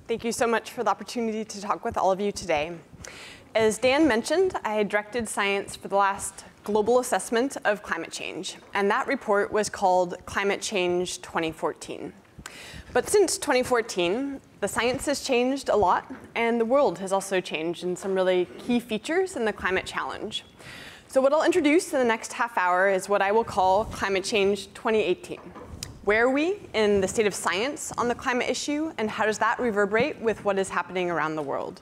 Thank you so much for the opportunity to talk with all of you today. As Dan mentioned, I directed science for the last global assessment of climate change, and that report was called Climate Change 2014. But since 2014, the science has changed a lot, and the world has also changed in some really key features in the climate challenge. So what I'll introduce in the next half hour is what I will call Climate Change 2018. Where are we in the state of science on the climate issue, and how does that reverberate with what is happening around the world?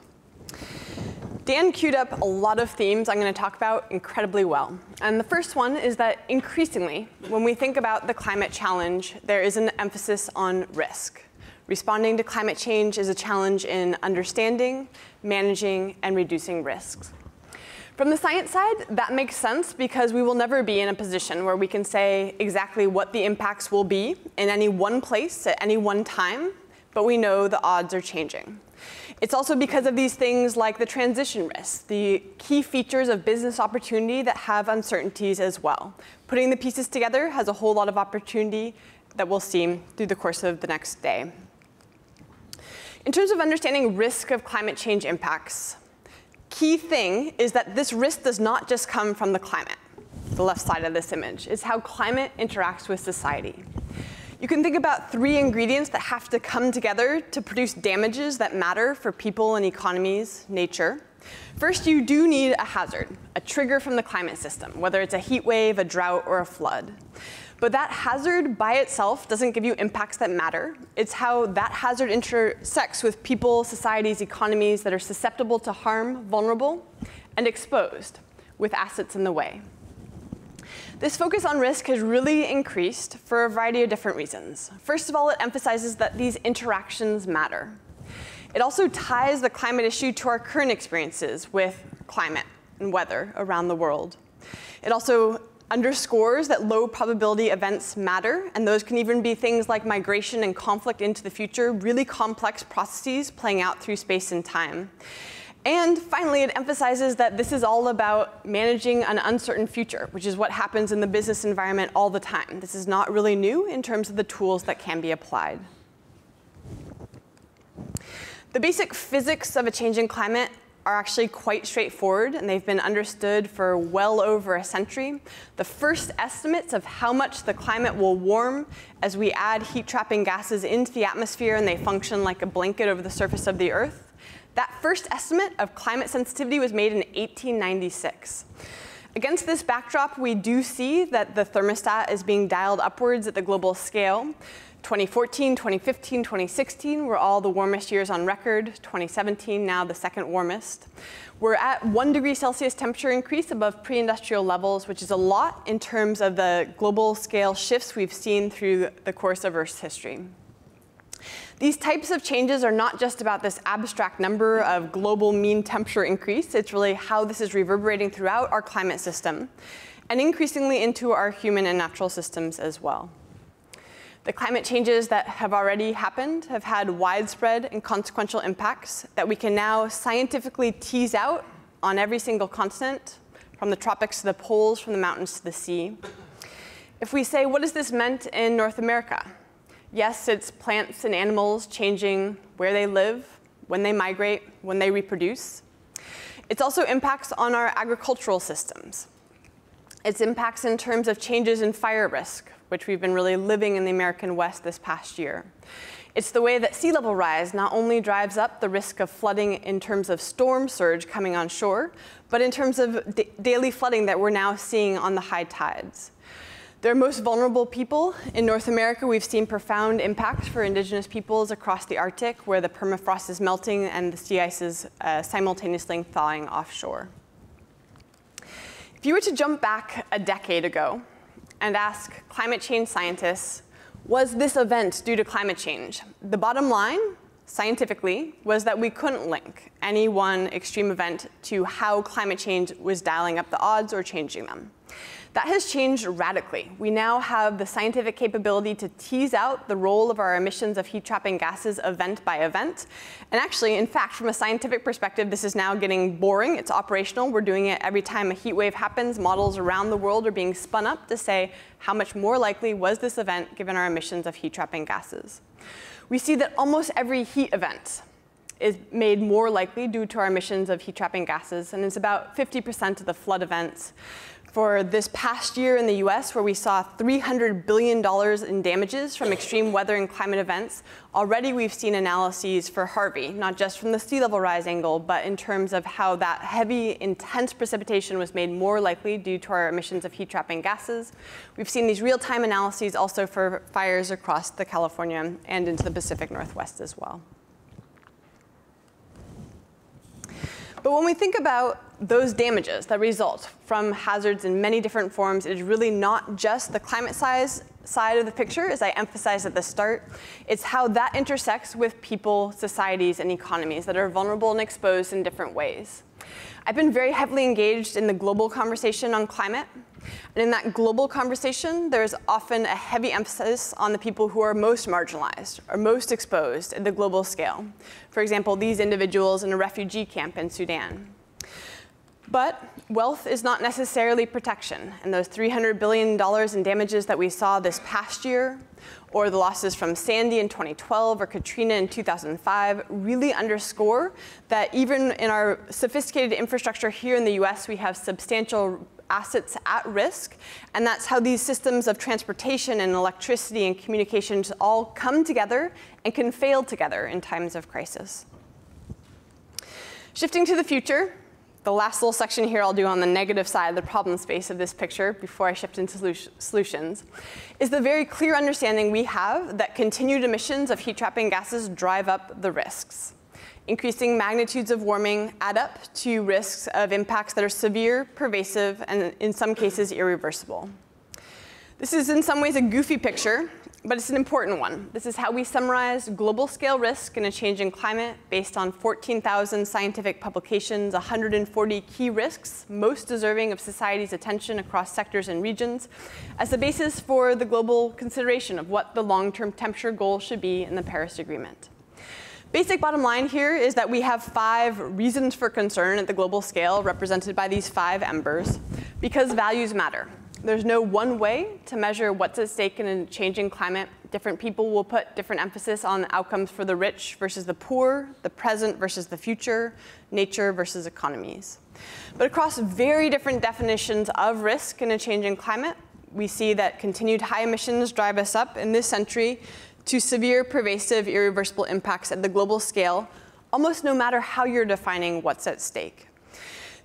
Dan queued up a lot of themes I'm going to talk about incredibly well. And the first one is that increasingly, when we think about the climate challenge, there is an emphasis on risk. Responding to climate change is a challenge in understanding, managing, and reducing risks. From the science side, that makes sense because we will never be in a position where we can say exactly what the impacts will be in any one place at any one time, but we know the odds are changing. It's also because of these things like the transition risks, the key features of business opportunity that have uncertainties as well. Putting the pieces together has a whole lot of opportunity that we'll see through the course of the next day. In terms of understanding risk of climate change impacts, key thing is that this risk does not just come from the climate. The left side of this image is how climate interacts with society. You can think about three ingredients that have to come together to produce damages that matter for people and economies, nature. First, you do need a hazard, a trigger from the climate system, whether it's a heat wave, a drought, or a flood. But that hazard by itself doesn't give you impacts that matter. It's how that hazard intersects with people, societies, economies that are susceptible to harm, vulnerable, and exposed, with assets in the way. This focus on risk has really increased for a variety of different reasons. First of all, it emphasizes that these interactions matter. It also ties the climate issue to our current experiences with climate and weather around the world. It also underscores that low probability events matter, and those can even be things like migration and conflict into the future, really complex processes playing out through space and time. And finally, it emphasizes that this is all about managing an uncertain future, which is what happens in the business environment all the time. This is not really new in terms of the tools that can be applied. The basic physics of a changing climate are actually quite straightforward, and they've been understood for well over a century. The first estimates of how much the climate will warm as we add heat-trapping gases into the atmosphere and they function like a blanket over the surface of the Earth, that first estimate of climate sensitivity was made in 1896. Against this backdrop, we do see that the thermostat is being dialed upwards at the global scale. 2014, 2015, 2016 were all the warmest years on record. 2017, now the second warmest. We're at 1 degree Celsius temperature increase above pre-industrial levels, which is a lot in terms of the global scale shifts we've seen through the course of Earth's history. These types of changes are not just about this abstract number of global mean temperature increase. It's really how this is reverberating throughout our climate system, and increasingly into our human and natural systems as well. The climate changes that have already happened have had widespread and consequential impacts that we can now scientifically tease out on every single continent, from the tropics to the poles, from the mountains to the sea. If we say, what has this meant in North America? Yes, it's plants and animals changing where they live, when they migrate, when they reproduce. It's also impacts on our agricultural systems. It's impacts in terms of changes in fire risk, which we've been really living in the American West this past year. It's the way that sea level rise not only drives up the risk of flooding in terms of storm surge coming on shore, but in terms of daily flooding that we're now seeing on the high tides. They're most vulnerable people. In North America, we've seen profound impacts for indigenous peoples across the Arctic, where the permafrost is melting and the sea ice is simultaneously thawing offshore. If you were to jump back a decade ago and ask climate change scientists, was this event due to climate change? The bottom line, scientifically, was that we couldn't link any one extreme event to how climate change was dialing up the odds or changing them. That has changed radically. We now have the scientific capability to tease out the role of our emissions of heat-trapping gases event by event. And actually, in fact, from a scientific perspective, this is now getting boring. It's operational. We're doing it every time a heat wave happens. Models around the world are being spun up to say how much more likely was this event given our emissions of heat-trapping gases. We see that almost every heat event is made more likely due to our emissions of heat-trapping gases, and it's about 50% of the flood events. For this past year in the US, where we saw $300 billion in damages from extreme weather and climate events, already we've seen analyses for Harvey, not just from the sea level rise angle, but in terms of how that heavy, intense precipitation was made more likely due to our emissions of heat-trapping gases. We've seen these real-time analyses also for fires across the California and into the Pacific Northwest as well. But when we think about those damages that result from hazards in many different forms, it is really not just the climate side of the picture, as I emphasized at the start. It's how that intersects with people, societies, and economies that are vulnerable and exposed in different ways. I've been very heavily engaged in the global conversation on climate. And in that global conversation, there's often a heavy emphasis on the people who are most marginalized or most exposed at the global scale. For example, these individuals in a refugee camp in Sudan. But wealth is not necessarily protection. And those $300 billion in damages that we saw this past year, or the losses from Sandy in 2012 or Katrina in 2005, really underscore that even in our sophisticated infrastructure here in the US, we have substantial assets at risk. And that's how these systems of transportation and electricity and communications all come together and can fail together in times of crisis. Shifting to the future, the last little section here I'll do on the negative side of the problem space of this picture before I shift into solutions, is the very clear understanding we have that continued emissions of heat-trapping gases drive up the risks. Increasing magnitudes of warming add up to risks of impacts that are severe, pervasive, and in some cases irreversible. This is in some ways a goofy picture, but it's an important one. This is how we summarize global scale risk in a changing climate based on 14,000 scientific publications, 140 key risks, most deserving of society's attention across sectors and regions, as the basis for the global consideration of what the long-term temperature goal should be in the Paris Agreement. Basic bottom line here is that we have 5 reasons for concern at the global scale, represented by these 5 embers, because values matter. There's no one way to measure what's at stake in a changing climate. Different people will put different emphasis on outcomes for the rich versus the poor, the present versus the future, nature versus economies. But across very different definitions of risk in a changing climate, we see that continued high emissions drive us up in this century to severe, pervasive, irreversible impacts at the global scale, almost no matter how you're defining what's at stake.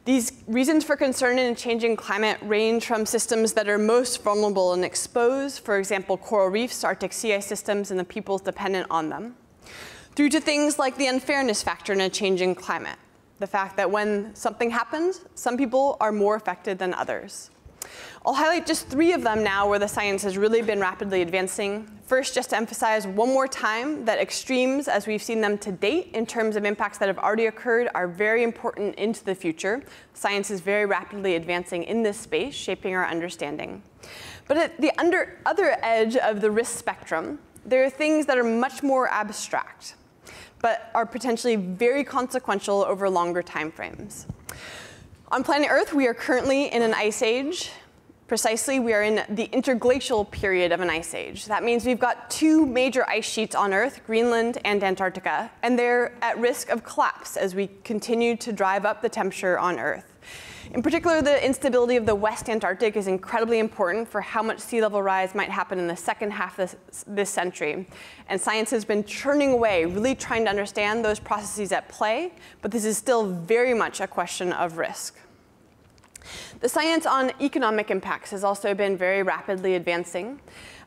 These reasons for concern in a changing climate range from systems that are most vulnerable and exposed, for example, coral reefs, Arctic sea ice systems, and the peoples dependent on them, through to things like the unfairness factor in a changing climate, the fact that when something happens, some people are more affected than others. I'll highlight just 3 of them now where the science has really been rapidly advancing. First, just to emphasize one more time that extremes, as we've seen them to date in terms of impacts that have already occurred, are very important into the future. Science is very rapidly advancing in this space, shaping our understanding. But at the other edge of the risk spectrum, there are things that are much more abstract, but are potentially very consequential over longer time frames. On planet Earth, we are currently in an ice age. Precisely, we are in the interglacial period of an ice age. That means we've got 2 major ice sheets on Earth, Greenland and Antarctica, and they're at risk of collapse as we continue to drive up the temperature on Earth. In particular, the instability of the West Antarctic is incredibly important for how much sea level rise might happen in the second half of this century. And science has been churning away, really trying to understand those processes at play, but this is still very much a question of risk. The science on economic impacts has also been very rapidly advancing.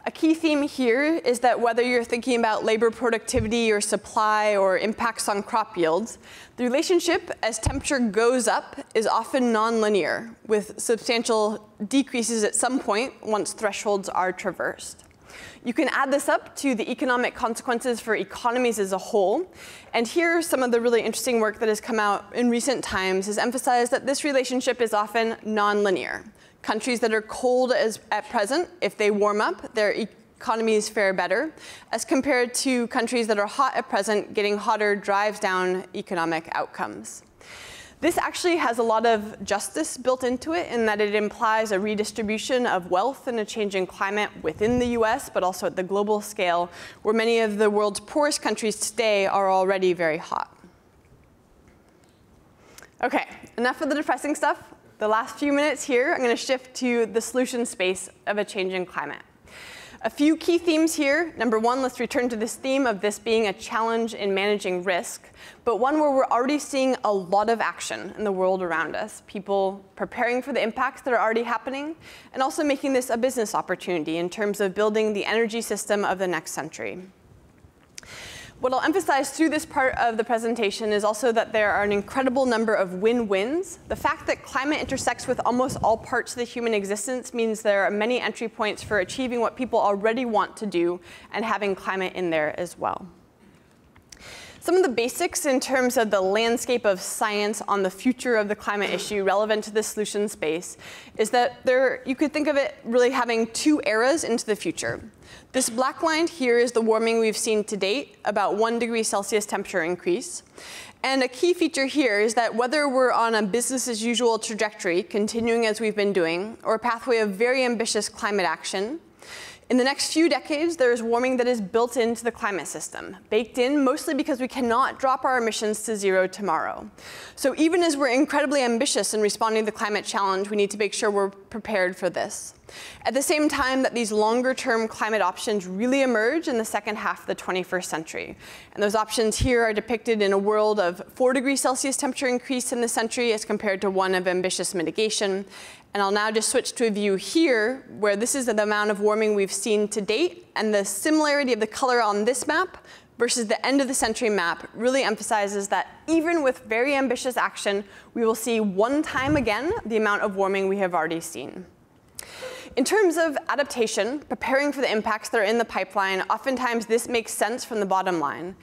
A key theme here is that whether you're thinking about labor productivity or supply or impacts on crop yields, the relationship as temperature goes up is often nonlinear, with substantial decreases at some point once thresholds are traversed. You can add this up to the economic consequences for economies as a whole. And here, some of the really interesting work that has come out in recent times has emphasized that this relationship is often nonlinear. Countries that are cold at present, if they warm up, their economies fare better, as compared to countries that are hot at present, getting hotter drives down economic outcomes. This actually has a lot of justice built into it in that it implies a redistribution of wealth in a changing climate within the US, but also at the global scale, where many of the world's poorest countries today are already very hot. Okay, enough of the depressing stuff. The last few minutes here, I'm going to shift to the solution space of a changing climate. A few key themes here. Number one, let's return to this theme of this being a challenge in managing risk, but one where we're already seeing a lot of action in the world around us. People preparing for the impacts that are already happening, and also making this a business opportunity in terms of building the energy system of the next century. What I'll emphasize through this part of the presentation is also that there are an incredible number of win-wins. The fact that climate intersects with almost all parts of the human existence means there are many entry points for achieving what people already want to do and having climate in there as well. Some of the basics in terms of the landscape of science on the future of the climate issue relevant to the solution space is that you could think of it really having two eras into the future. This black line here is the warming we've seen to date, about 1 degree Celsius temperature increase. And a key feature here is that whether we're on a business as usual trajectory, continuing as we've been doing, or a pathway of very ambitious climate action, in the next few decades, there is warming that is built into the climate system, baked in mostly because we cannot drop our emissions to zero tomorrow. So even as we're incredibly ambitious in responding to the climate challenge, we need to make sure we're prepared for this. At the same time that these longer-term climate options really emerge in the second half of the 21st century. And those options here are depicted in a world of 4 degrees Celsius temperature increase in the century as compared to one of ambitious mitigation. And I'll now just switch to a view here where this is the amount of warming we've seen to date, and the similarity of the color on this map versus the end of the century map really emphasizes that even with very ambitious action, we will see one time again the amount of warming we have already seen. In terms of adaptation, preparing for the impacts that are in the pipeline, oftentimes this makes sense from the bottom line.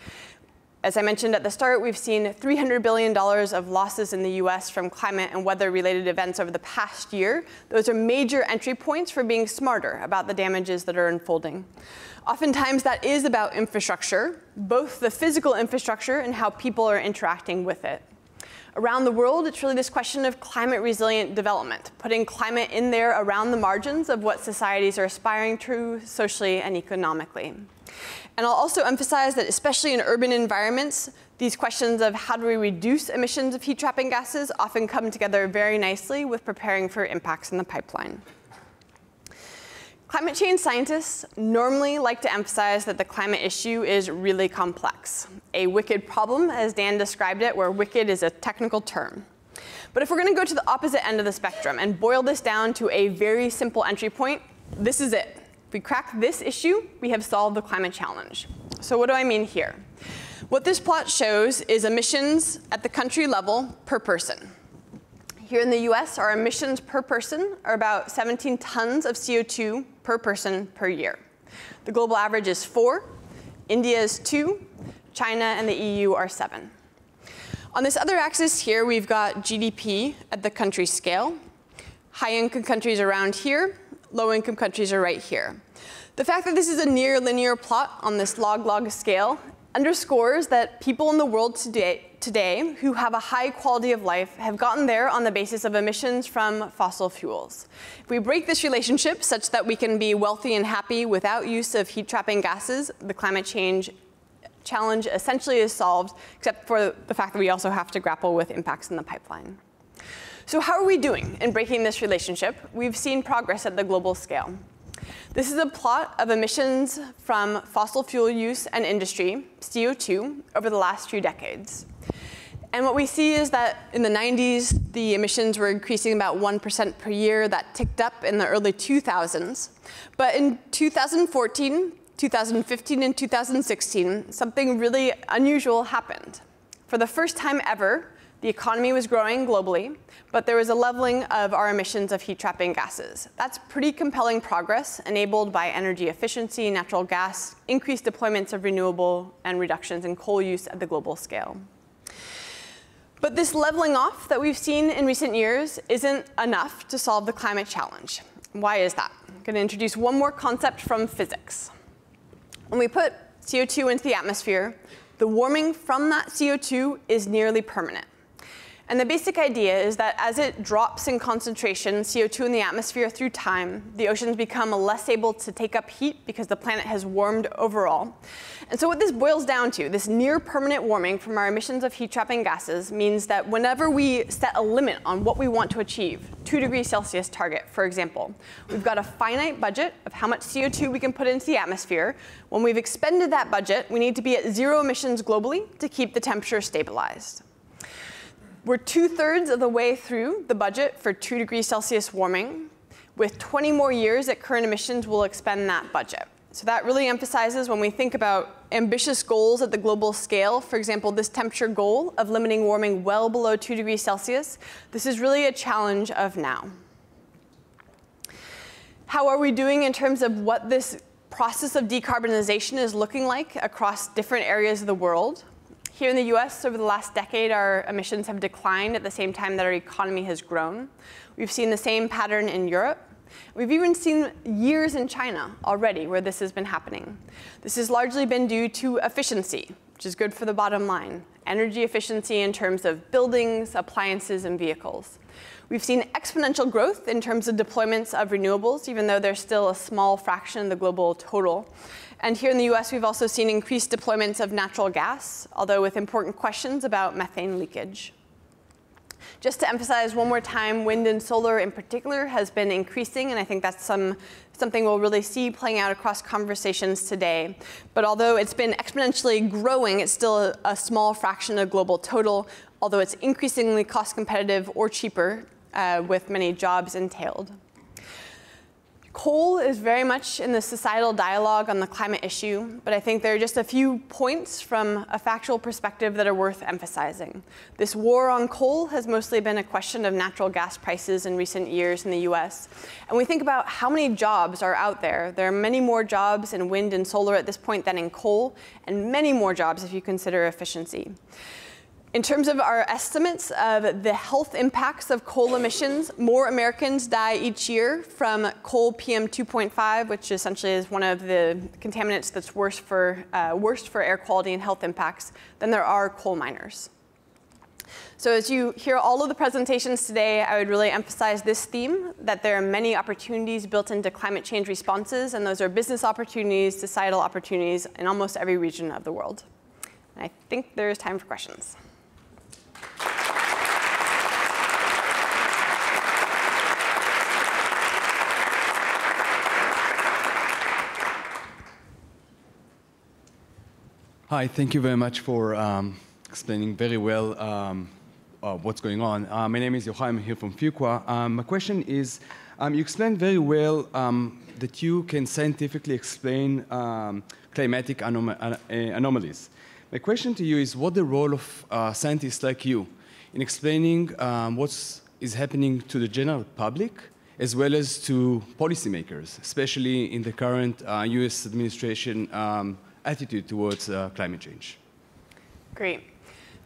As I mentioned at the start, we've seen $300 billion of losses in the US from climate and weather-related events over the past year. Those are major entry points for being smarter about the damages that are unfolding. Oftentimes that is about infrastructure, both the physical infrastructure and how people are interacting with it. Around the world, it's really this question of climate-resilient development, putting climate in there around the margins of what societies are aspiring to socially and economically. And I'll also emphasize that especially in urban environments, these questions of how do we reduce emissions of heat-trapping gases often come together very nicely with preparing for impacts in the pipeline. Climate change scientists normally like to emphasize that the climate issue is really complex. A wicked problem, as Dan described it, where wicked is a technical term. But if we're going to go to the opposite end of the spectrum and boil this down to a very simple entry point, this is it. If we crack this issue, we have solved the climate challenge. So what do I mean here? What this plot shows is emissions at the country level per person. Here in the US, our emissions per person are about 17 tons of CO2 per person per year. The global average is 4, India is 2, China and the EU are 7. On this other axis here, we've got GDP at the country scale. High-income countries around here, low-income countries are right here. The fact that this is a near linear plot on this log-log scale underscores that people in the world today who have a high quality of life have gotten there on the basis of emissions from fossil fuels. If we break this relationship such that we can be wealthy and happy without use of heat-trapping gases, the climate change challenge essentially is solved, except for the fact that we also have to grapple with impacts in the pipeline. So how are we doing in breaking this relationship? We've seen progress at the global scale. This is a plot of emissions from fossil fuel use and industry, CO2, over the last few decades. And what we see is that in the 90s, the emissions were increasing about 1% per year. That ticked up in the early 2000s. But in 2014, 2015, and 2016, something really unusual happened. For the first time ever, the economy was growing globally, but there was a leveling of our emissions of heat-trapping gases. That's pretty compelling progress enabled by energy efficiency, natural gas, increased deployments of renewable, and reductions in coal use at the global scale. But this leveling off that we've seen in recent years isn't enough to solve the climate challenge. Why is that? I'm going to introduce one more concept from physics. When we put CO2 into the atmosphere, the warming from that CO2 is nearly permanent. And the basic idea is that as it drops in concentration, CO2 in the atmosphere through time, the oceans become less able to take up heat because the planet has warmed overall. And so what this boils down to, this near permanent warming from our emissions of heat-trapping gases, means that whenever we set a limit on what we want to achieve, 2 degrees Celsius target, for example, we've got a finite budget of how much CO2 we can put into the atmosphere. When we've expended that budget, we need to be at 0 emissions globally to keep the temperature stabilized. We're 2/3 of the way through the budget for 2 degrees Celsius warming. With 20 more years at current emissions, we'll expend that budget. So that really emphasizes when we think about ambitious goals at the global scale, for example, this temperature goal of limiting warming well below 2 degrees Celsius, this is really a challenge of now. How are we doing in terms of what this process of decarbonization is looking like across different areas of the world? Here in the US, over the last decade, our emissions have declined at the same time that our economy has grown. We've seen the same pattern in Europe. We've even seen years in China already where this has been happening. This has largely been due to efficiency, which is good for the bottom line. Energy efficiency in terms of buildings, appliances, and vehicles. We've seen exponential growth in terms of deployments of renewables, even though they're still a small fraction of the global total. And here in the US, we've also seen increased deployments of natural gas, although with important questions about methane leakage. Just to emphasize one more time, wind and solar in particular has been increasing, and I think that's something we'll really see playing out across conversations today. But although it's been exponentially growing, it's still a small fraction of global total, although it's increasingly cost competitive or cheaper with many jobs entailed. Coal is very much in the societal dialogue on the climate issue, but I think there are just a few points from a factual perspective that are worth emphasizing. This war on coal has mostly been a question of natural gas prices in recent years in the US. And we think about how many jobs are out there. There are many more jobs in wind and solar at this point than in coal, and many more jobs if you consider efficiency. In terms of our estimates of the health impacts of coal emissions, more Americans die each year from coal PM 2.5, which essentially is one of the contaminants that's worst for air quality and health impacts, than there are coal miners. So as you hear all of the presentations today, I would really emphasize this theme, that there are many opportunities built into climate change responses, and those are business opportunities, societal opportunities in almost every region of the world. And I think there's time for questions. Hi, thank you very much for explaining very well what's going on. My name is Yochai, I'm here from Fuqua. My question is, you explained very well that you can scientifically explain climatic anomalies. My question to you is, what the role of scientists like you in explaining what is happening to the general public, as well as to policymakers, especially in the current US administration attitude towards climate change? Great.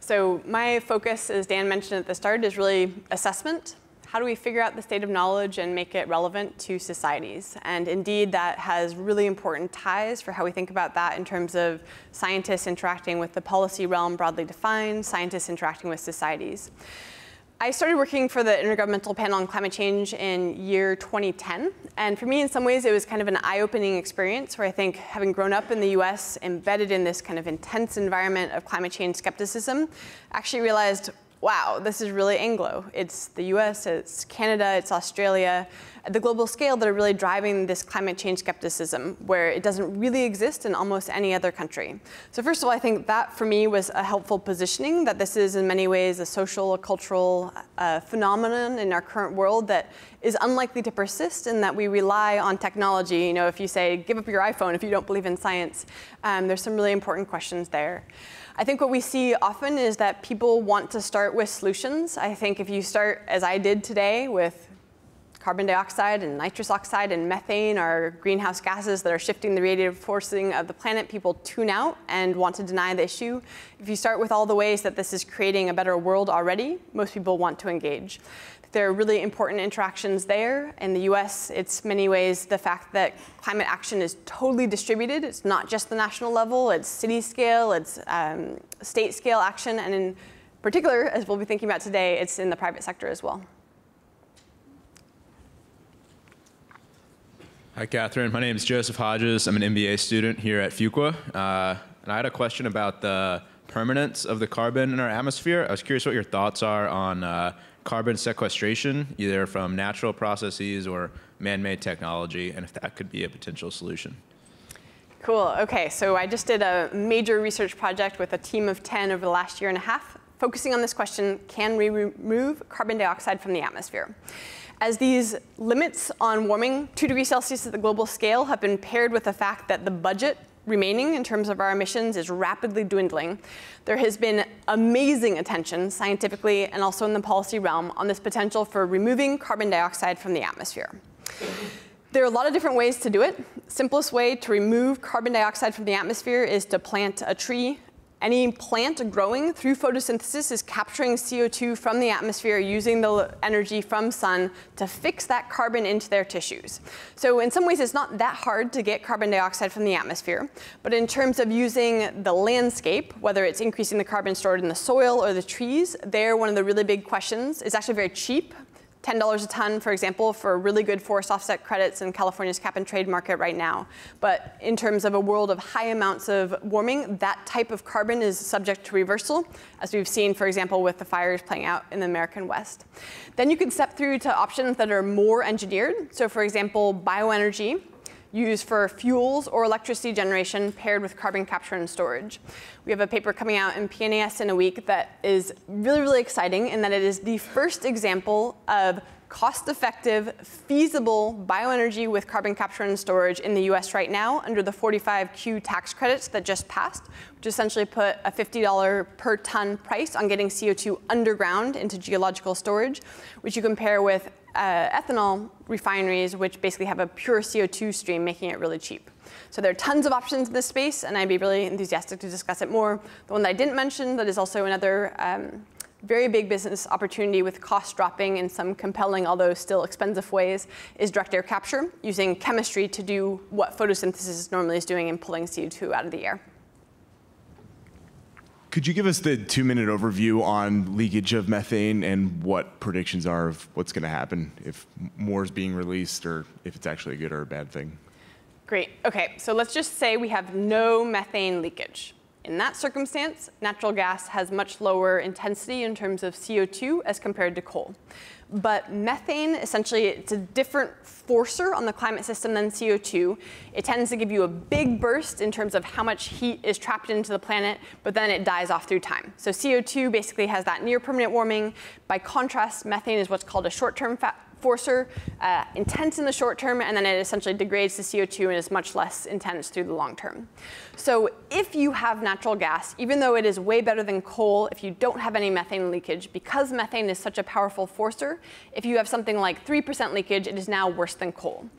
So my focus, as Dan mentioned at the start, is really assessment. How do we figure out the state of knowledge and make it relevant to societies? And indeed, that has really important ties for how we think about that in terms of scientists interacting with the policy realm broadly defined, scientists interacting with societies. I started working for the Intergovernmental Panel on Climate Change in year 2010. And for me, in some ways, it was kind of an eye-opening experience where I think, having grown up in the US, embedded in this kind of intense environment of climate change skepticism, actually realized, wow, this is really Anglo. It's the US, it's Canada, it's Australia, at the global scale that are really driving this climate change skepticism, where it doesn't really exist in almost any other country. So first of all, I think that for me was a helpful positioning, that this is in many ways a social, a cultural phenomenon in our current world that is unlikely to persist, and that we rely on technology. You know, if you say, give up your iPhone if you don't believe in science, there's some really important questions there. I think what we see often is that people want to start with solutions. I think if you start, as I did today, with carbon dioxide and nitrous oxide and methane are greenhouse gases that are shifting the radiative forcing of the planet, people tune out and want to deny the issue. If you start with all the ways that this is creating a better world already, most people want to engage. There are really important interactions there. In the US, it's many ways the fact that climate action is totally distributed. It's not just the national level, it's city scale, it's state scale action, and in particular, as we'll be thinking about today, it's in the private sector as well. Hi, Katherine. My name is Joseph Hodges. I'm an MBA student here at Fuqua. And I had a question about the permanence of the carbon in our atmosphere. I was curious what your thoughts are on carbon sequestration, either from natural processes or man-made technology, and if that could be a potential solution. Cool. OK, so I just did a major research project with a team of 10 over the last year and a half, focusing on this question, can we remove carbon dioxide from the atmosphere? As these limits on warming 2 degrees Celsius at the global scale have been paired with the fact that the budget remaining in terms of our emissions is rapidly dwindling, there has been amazing attention scientifically and also in the policy realm on this potential for removing carbon dioxide from the atmosphere. There are a lot of different ways to do it. Simplest way to remove carbon dioxide from the atmosphere is to plant a tree. Any plant growing through photosynthesis is capturing CO2 from the atmosphere using the energy from sun to fix that carbon into their tissues. So in some ways, it's not that hard to get carbon dioxide from the atmosphere. But in terms of using the landscape, whether it's increasing the carbon stored in the soil or the trees, they're one of the really big questions. It's actually very cheap. $10 a ton, for example, for really good forest offset credits in California's cap and trade market right now. But in terms of a world of high amounts of warming, that type of carbon is subject to reversal, as we've seen, for example, with the fires playing out in the American West. Then you can step through to options that are more engineered. So for example, bioenergy, used for fuels or electricity generation paired with carbon capture and storage. We have a paper coming out in PNAS in a week that is really, really exciting in that it is the first example of cost-effective, feasible bioenergy with carbon capture and storage in the US right now under the 45Q tax credits that just passed, which essentially put a $50 per ton price on getting CO2 underground into geological storage, which you compare with ethanol refineries, which basically have a pure CO2 stream, making it really cheap. So there are tons of options in this space, and I'd be really enthusiastic to discuss it more. The one that I didn't mention that is also another very big business opportunity with costs dropping in some compelling, although still expensive ways, is direct air capture, using chemistry to do what photosynthesis normally is doing in pulling CO2 out of the air. Could you give us the 2-minute overview on leakage of methane and what predictions are of what's going to happen if more is being released or if it's actually a good or a bad thing? Great. OK, so let's just say we have no methane leakage. In that circumstance, natural gas has much lower intensity in terms of CO2 as compared to coal. But methane, essentially, it's a different forcer on the climate system than CO2. It tends to give you a big burst in terms of how much heat is trapped into the planet, but then it dies off through time. So CO2 basically has that near permanent warming. By contrast, methane is what's called a short-term forcer, intense in the short term, and then it essentially degrades to CO2 and is much less intense through the long term. So if you have natural gas, even though it is way better than coal, if you don't have any methane leakage, because methane is such a powerful forcer, if you have something like 3% leakage, it is now worse than coal.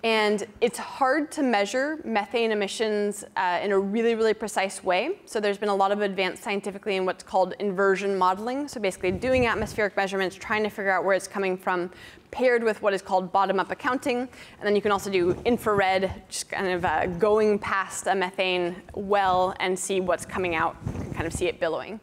And it's hard to measure methane emissions in a really, really precise way. So there's been a lot of advance scientifically in what's called inversion modeling. So basically doing atmospheric measurements, trying to figure out where it's coming from, paired with what is called bottom-up accounting. And then you can also do infrared, just kind of going past a methane well and see what's coming out, kind of see it billowing.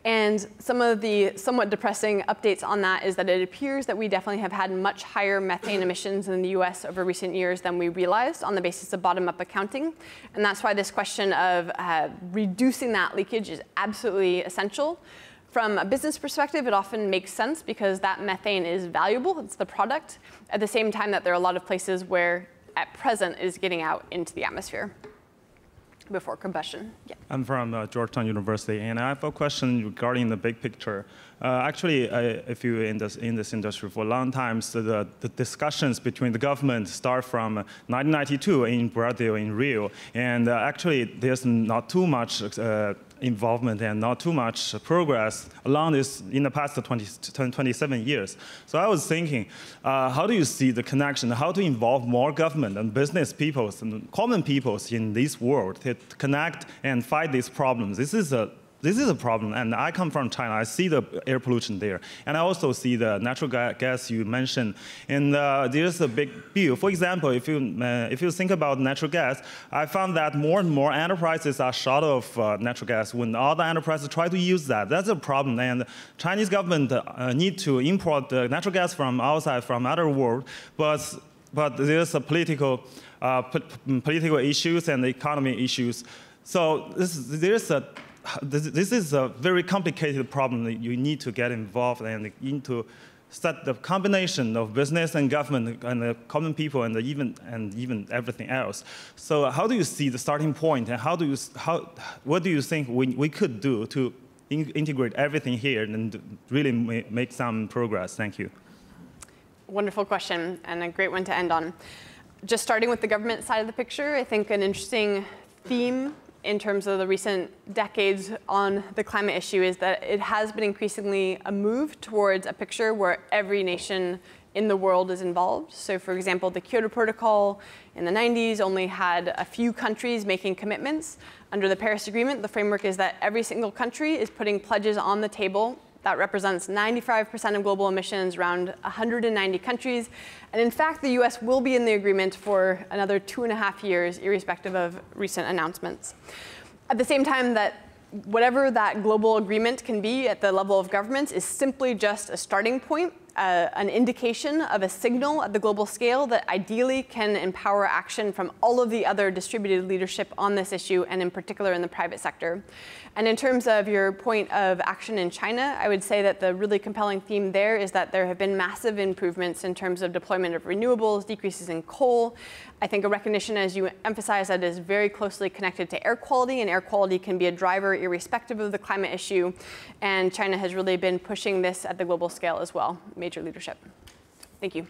And some of the somewhat depressing updates on that is that it appears that we definitely have had much higher methane emissions in the US over recent years than we realized on the basis of bottom-up accounting. And that's why this question of reducing that leakage is absolutely essential. From a business perspective, it often makes sense because that methane is valuable. It's the product. At the same time that there are a lot of places where, at present, it is getting out into the atmosphere before combustion. Yeah. I'm from Georgetown University, and I have a question regarding the big picture. Actually, if you're in this industry for a long time, so the discussions between the government start from 1992 in Brazil, in Rio, and actually there's not too much involvement and not too much progress along this in the past 27 years. So I was thinking, how do you see the connection, how to involve more government and business peoples and common peoples in this world to connect and fight these problems? This is a this is a problem, and I come from China. I see the air pollution there, and I also see the natural gas you mentioned. And there's a big bill. For example, if you think about natural gas, I found that more and more enterprises are short of natural gas. When other enterprises try to use that, that's a problem. And Chinese government need to import the natural gas from outside, from other world, but there's a political issues and economy issues. So this is a very complicated problem that you need to get involved and into set the combination of business and government and the common people and even everything else. So how do you see the starting point, and what do you think we could do to integrate everything here and really make some progress? Thank you. Wonderful question, and a great one to end on. Just starting with the government side of the picture, I think an interesting theme in terms of the recent decades on the climate issue is that it has been increasingly a move towards a picture where every nation in the world is involved. So for example, the Kyoto Protocol in the 90s only had a few countries making commitments. Under the Paris Agreement, the framework is that every single country is putting pledges on the table. That represents 95% of global emissions, around 190 countries. And in fact, the US will be in the agreement for another 2.5 years, irrespective of recent announcements. At the same time, that whatever that global agreement can be at the level of governments is simply just a starting point, an indication of a signal at the global scale that ideally can empower action from all of the other distributed leadership on this issue, and in particular in the private sector. And in terms of your point of action in China, I would say that the really compelling theme there is that there have been massive improvements in terms of deployment of renewables, decreases in coal. I think a recognition, as you emphasize, that is very closely connected to air quality, and air quality can be a driver irrespective of the climate issue. And China has really been pushing this at the global scale as well, major leadership. Thank you.